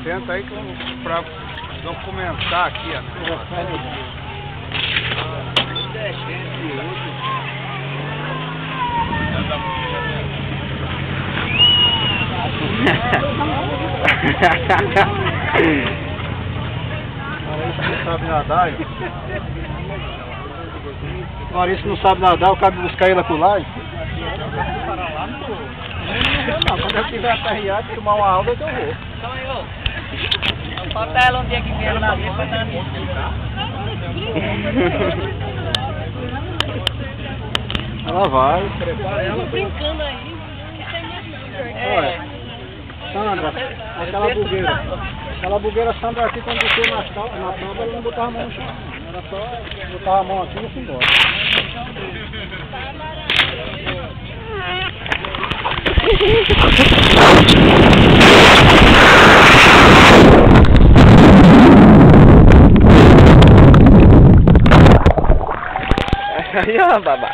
Senta aí pra documentar aqui, ó. Maurício não sabe nadar. Maurício não sabe nadar, eu cabe buscar ele acolá. Não, quando eu tiver aperreado, tomar uma aula, eu vou. Então aí, ô. Falta ela um dia que vier na minha pra dar nisso, tá? Ela vai. Eu tô brincando aí. Olha, Sandra, aquela bugueira Sandra aqui, quando desceu na tábua, ela não botava a mão no chão. Era só botar a mão aqui e ia embora. Aí, ó, babá.